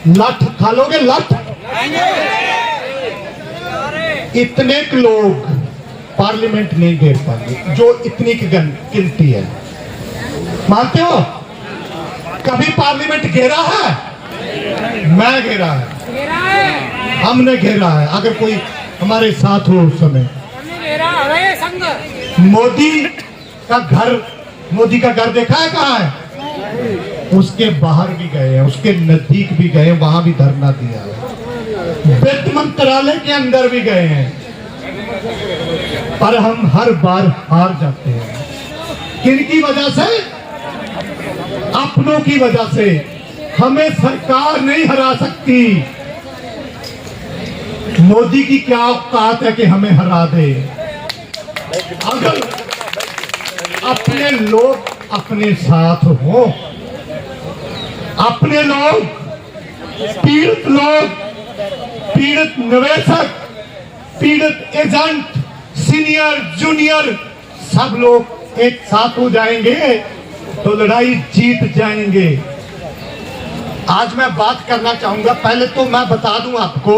लठ खा लोगे? लठ। इतने लोग पार्लियामेंट नहीं घेर पाएंगे जो इतनी की गिनती है। मानते हो? कभी पार्लियामेंट घेरा है? मैं घेरा है, हमने घेरा है। अगर कोई हमारे साथ हो उस समय। मोदी का घर देखा है? कहाँ है? उसके बाहर भी गए हैं, उसके नजदीक भी गए, वहां भी धरना दिया है, वित्त मंत्रालय के अंदर भी गए हैं, पर हम हर बार हार जाते हैं। किनकी वजह से? अपनों की वजह से। हमें सरकार नहीं हरा सकती। मोदी की क्या औकात है कि हमें हरा दे? अगर अपने लोग अपने साथ हो, अपने लोग, पीड़ित लोग, पीड़ित निवेशक, पीड़ित एजेंट, सीनियर जूनियर, सब लोग एक साथ हो जाएंगे तो लड़ाई जीत जाएंगे। आज मैं बात करना चाहूंगा, पहले तो मैं बता दूं आपको,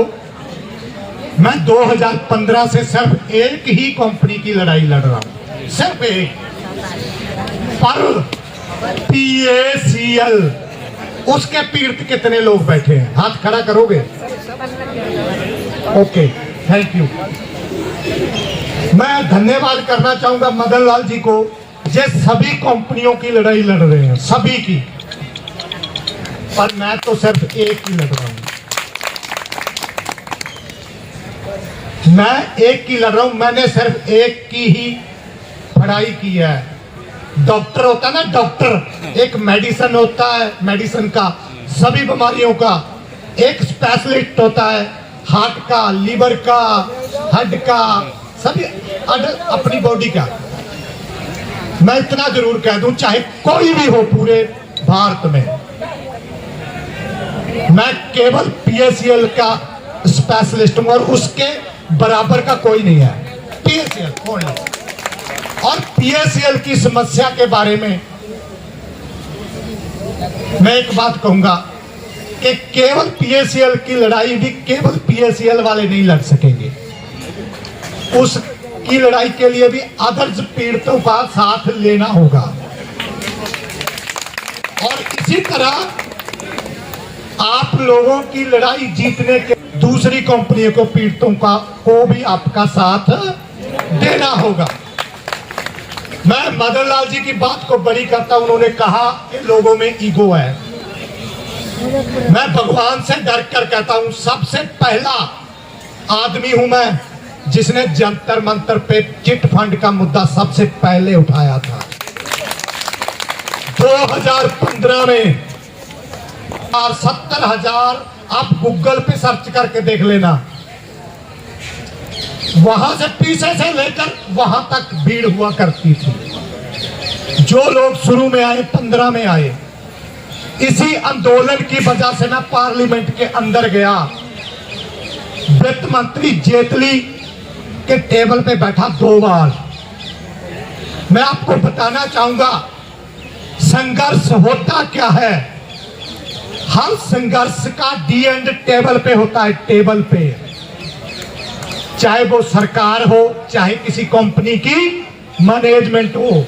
मैं 2015 से सिर्फ एक ही कंपनी की लड़ाई लड़ रहा हूं, सिर्फ एक। पर PACL, उसके पीड़ित कितने लोग बैठे हैं? हाथ खड़ा करोगे? Okay, thank you. मैं धन्यवाद करना चाहूंगा मदन लाल जी को, ये सभी कंपनियों की लड़ाई लड़ रहे हैं, सभी की, पर मैं तो सिर्फ एक ही लड़ रहा हूं। मैं एक की लड़ रहा हूं। मैंने सिर्फ एक की ही पढ़ाई की है। डॉक्टर होता है ना, डॉक्टर, एक मेडिसिन होता है, मेडिसिन का, सभी बीमारियों का। एक स्पेशलिस्ट होता है, हार्ट का, लीवर का, हड्ड का, सभी अपनी बॉडी का। मैं इतना जरूर कह दूं, चाहे कोई भी हो पूरे भारत में, मैं केवल PACL का स्पेशलिस्ट हूं और उसके बराबर का कोई नहीं है। PACL कौन है? और PACL की समस्या के बारे में मैं एक बात कहूंगा कि केवल PACL की लड़ाई भी केवल PACL वाले नहीं लड़ सकेंगे। उसकी लड़ाई के लिए भी अदर्स पीड़ितों का साथ लेना होगा। और इसी तरह आप लोगों की लड़ाई जीतने के दूसरी कंपनियों को, पीड़ितों को भी आपका साथ देना होगा। मैं मदन लाल जी की बात को बड़ी करता हूं। उन्होंने कहा कि लोगों में ईगो है। मैं भगवान से डर कर कहता हूं, सबसे पहला आदमी हूं मैं जिसने जंतर मंतर पे चिट फंड का मुद्दा सबसे पहले उठाया था। 2015 में 70,000, आप गूगल पे सर्च करके देख लेना, वहां से पीछे से लेकर वहां तक भीड़ हुआ करती थी। जो लोग शुरू में आए, 15 में आए, इसी आंदोलन की वजह से मैं पार्लियामेंट के अंदर गया। वित्त मंत्री जेटली के टेबल पे बैठा 2 बार। मैं आपको बताना चाहूंगा संघर्ष होता क्या है। हर संघर्ष का डी एंड टेबल पे होता है, टेबल पे। चाहे वो सरकार हो, चाहे किसी कंपनी की मैनेजमेंट हो,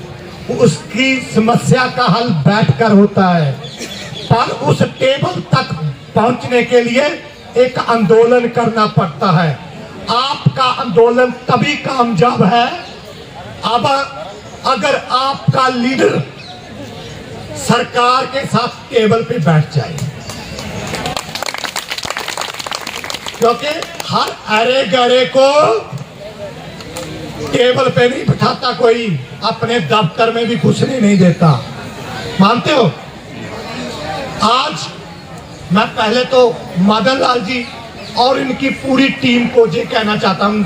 उसकी समस्या का हल बैठकर होता है। पर उस टेबल तक पहुंचने के लिए एक आंदोलन करना पड़ता है। आपका आंदोलन तभी कामयाब है अब अगर आपका लीडर सरकार के साथ टेबल पे बैठ जाए, क्योंकि हर अरे गरे को टेबल पे नहीं बिठाता कोई, अपने दफ्तर में भी घुसने नहीं देता। मानते हो? आज मैं पहले तो मदन लाल जी और इनकी पूरी टीम को ये कहना चाहता हूं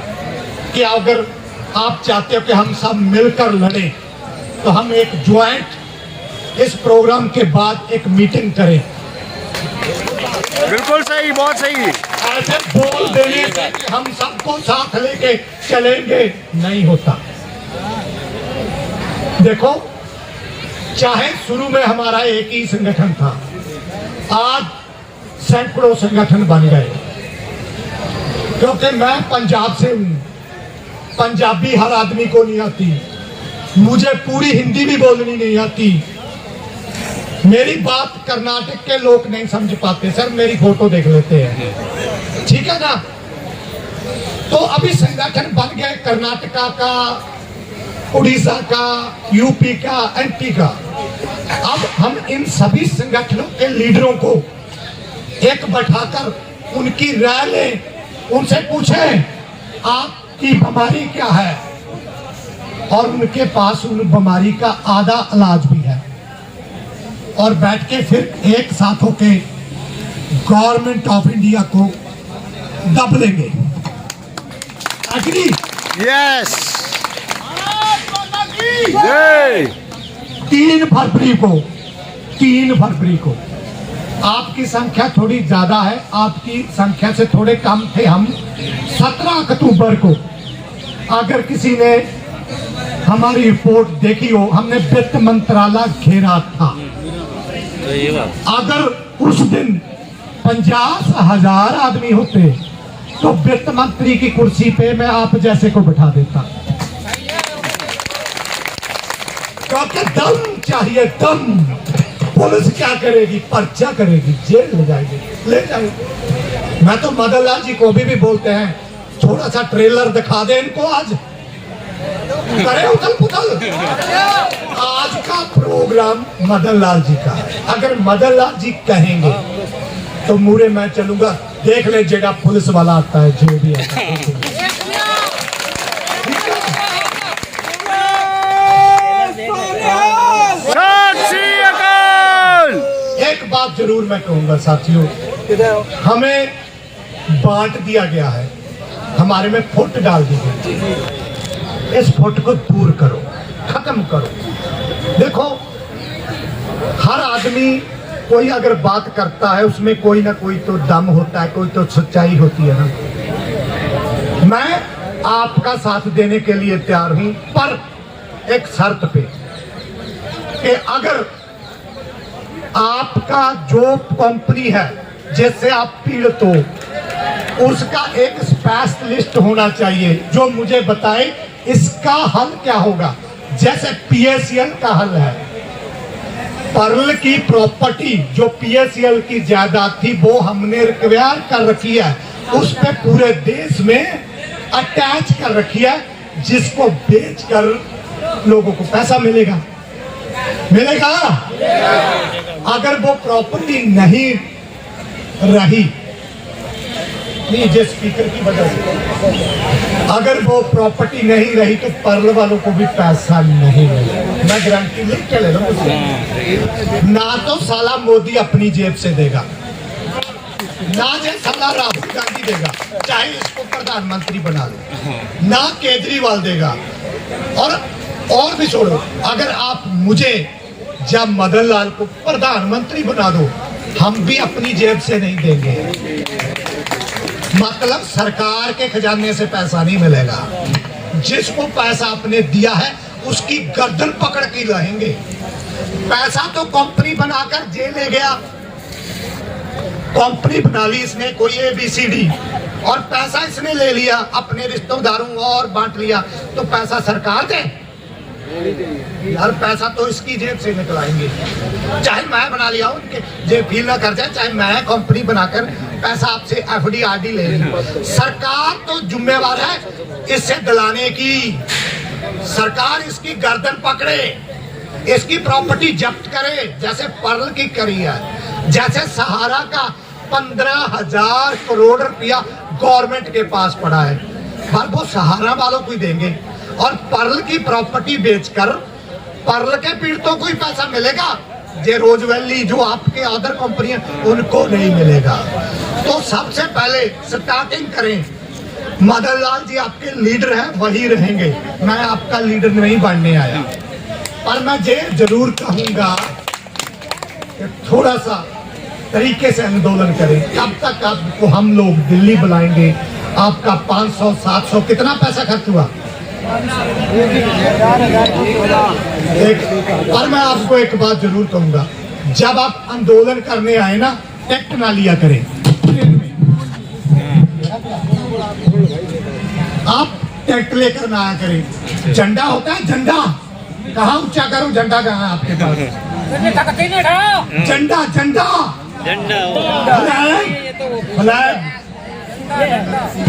कि अगर आप चाहते हो कि हम सब मिलकर लड़ें, तो हम एक ज्वाइंट इस प्रोग्राम के बाद एक मीटिंग करें। बिल्कुल सही, बहुत सही। ऐसे बोल देने से कि हम सबको साथ लेके चलेंगे नहीं होता। देखो, चाहे शुरू में हमारा एक ही संगठन था, आज सैकड़ों संगठन बन गए, क्योंकि मैं पंजाब से हूं। पंजाबी हर आदमी को नहीं आती, मुझे पूरी हिंदी भी बोलनी नहीं आती, मेरी बात कर्नाटक के लोग नहीं समझ पाते। सर मेरी फोटो देख लेते हैं, ठीक है ना। तो अभी संगठन बन गए कर्नाटका का, उड़ीसा का, यूपी का, एमपी का। अब हम इन सभी संगठनों के लीडरों को एक बैठाकर उनकी राय लें, उनसे पूछें आपकी बीमारी क्या है, और उनके पास उन बीमारी का आधा इलाज भी है, और बैठ के फिर एक साथ होके गवर्नमेंट ऑफ इंडिया को दब लेंगे। एग्री? यस। 3 फरवरी को आपकी संख्या थोड़ी ज्यादा है, आपकी संख्या से थोड़े कम थे हम। 17 अक्टूबर को अगर किसी ने हमारी रिपोर्ट देखी हो, हमने वित्त मंत्रालय घेरा था। अगर उस दिन 50,000 आदमी होते तो वित्त मंत्री की कुर्सी पे मैं आप जैसे को बिठा देता, क्योंकि दम चाहिए, दम। पुलिस क्या करेगी? पर्चा करेगी, जेल ले जाएगी, ले जाएगी। मैं तो मदन लाल जी को भी बोलते हैं, थोड़ा सा ट्रेलर दिखा दे इनको, आज करे उथल पुथल। आज का प्रोग्राम मदन लाल जी का है। अगर मदन लाल जी कहेंगे तो मुरे मैं चलूंगा। देख ले जेड़ा पुलिस वाला आता है, जो भी आता है। एक बात जरूर मैं कहूंगा साथियों, हमें बांट दिया गया है, हमारे में फुट डाल दी गई। इस फुट को दूर करो, खत्म करो। देखो हर आदमी कोई अगर बात करता है उसमें कोई ना कोई तो दम होता है, कोई तो सच्चाई होती है ना। मैं आपका साथ देने के लिए तैयार हूं, पर एक शर्त पे कि अगर आपका जो कंपनी है जिससे आप पीड़ित हो, उसका एक स्पेशलिस्ट होना चाहिए जो मुझे बताए इसका हल क्या होगा। जैसे पीएसएल का हल है, पर्ल की प्रॉपर्टी जो पीएसएल की जायदाद थी वो हमने रिक्वायर कर रखी है, उस पे पूरे देश में अटैच कर रखी है, जिसको बेचकर लोगों को पैसा मिलेगा। मिलेगा? अगर वो प्रॉपर्टी नहीं रही, जिस स्पीकर की वजह से अगर वो प्रॉपर्टी नहीं रही तो पर्ल वालों को भी पैसा नहीं मिलेगा। मैं गारंटी लिख के ले रहा हूं। ना तो साला मोदी अपनी जेब से देगा, ना जो साला राहुल गांधी देगा, चाहे इसको प्रधानमंत्री बना ले, ना केजरीवाल देगा। और भी छोड़ो, अगर आप मुझे जब मदन लाल को प्रधानमंत्री बना दो, हम भी अपनी जेब से नहीं देंगे। मतलब सरकार के खजाने से पैसा नहीं मिलेगा। जिसको पैसा आपने दिया है उसकी गर्दन पकड़ के लाएंगे। पैसा तो कंपनी बनाकर जे ले गया, कंपनी बना ली इसने कोई ABCD, और पैसा इसने ले लिया अपने रिश्तेदारों और बांट लिया, तो पैसा सरकार दे यार। पैसा तो इसकी जेब से निकलाएंगे। चाहे मैं बना लिया हूं, उनके जेब फील ना कर जाए, चाहे मैं कंपनी बनाकर पैसा आपसे FD RD ले ली, सरकार तो जिम्मेवार है इससे दिलाने की। सरकार इसकी गर्दन पकड़े, इसकी प्रॉपर्टी जब्त करे, जैसे पर्ल की करी है। जैसे सहारा का 15,000 करोड़ रुपया गवर्नमेंट के पास पड़ा है, पर वो सहारा वालों को ही देंगे, और पर्ल की प्रॉपर्टी बेचकर पर्ल के पीड़ितों को ही पैसा मिलेगा। जे रोज वैली जो आपके अदर कंपनियां, उनको नहीं मिलेगा। तो सबसे पहले स्टार्टिंग करें। मदन लाल जी आपके लीडर हैं, वही रहेंगे। मैं आपका लीडर नहीं बनने आया, पर मैं ये जरूर कहूंगा कि थोड़ा सा तरीके से आंदोलन करें। कब तक आपको हम लोग दिल्ली बुलाएंगे? आपका 500 700 कितना पैसा खर्च हुआ? पर मैं आपको एक बात जरूर कहूंगा, जब आप आंदोलन करने आए ना, टेक्ट ना लिया करें। आप टेक्ट लेकर ना आया करें। झंडा होता है, झंडा कहाँ ऊंचा करो, झंडा कहाँ है आपके पास? झंडा झंडा फ्लैग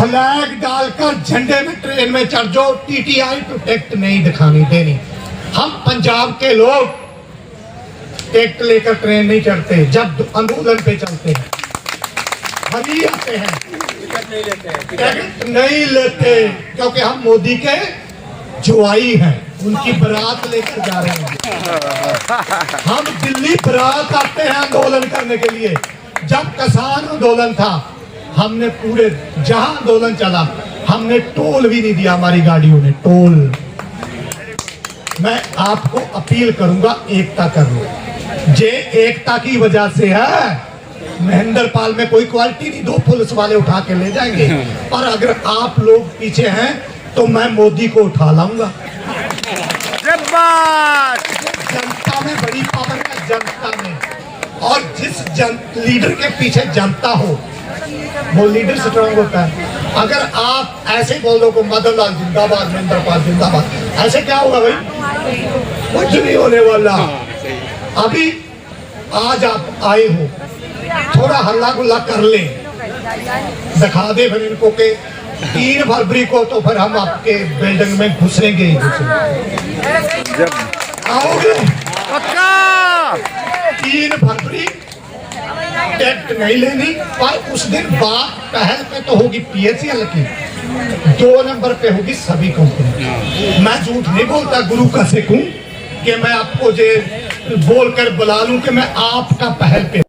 फ्लैग डालकर झंडे में ट्रेन में चढ़ जाओ। टीटीआई तो टेक्ट नहीं दिखानी देनी। हम पंजाब के लोग टेक्ट लेकर ट्रेन नहीं चढ़ते, जब आंदोलन पे चलते हैं हम आते हैं, टिकट नहीं लेते, क्योंकि हम मोदी के जुआई हैं, उनकी बारात लेकर जा रहे हैं। हम दिल्ली बारात आते हैं आंदोलन करने के लिए। जब किसान आंदोलन था, हमने पूरे जहां आंदोलन चला, हमने टोल भी नहीं दिया हमारी गाड़ियों ने, टोल। मैं आपको अपील करूंगा, एकता कर लो। जे एकता की वजह से है, महेंद्र पाल में कोई क्वालिटी नहीं, 2 पुलिस वाले उठा के ले जाएंगे। और अगर आप लोग पीछे हैं तो मैं मोदी को उठा लाऊंगा। जनता में बड़ी पावर है, जनता में। और जिस लीडर के पीछे जनता हो, वो लीडर स्ट्रांग होता है। अगर आप ऐसे बोल दो को मदन लाल जिंदाबाद, महेंद्र पाल जिंदाबाद, ऐसे क्या होगा भाई? कुछ नहीं होने वाला। अभी आज आप आए हो, थोड़ा हल्ला गुल्ला कर ले, दिखा दे फिर इनको के 3 फरवरी को तो फिर हम आपके बिल्डिंग में घुसेंगे ही घुसेंगे। आओगे पक्का? 3 फरवरी टेक्ट नहीं लेनी, पर उस दिन बात पहल पे तो होगी PHCL की, 2 नंबर पे होगी सभी कंपनी। मैं झूठ नहीं बोलता, गुरु का सिख हूं कि मैं आपको जे बोलकर बुला लूं कि मैं आपका पहल पे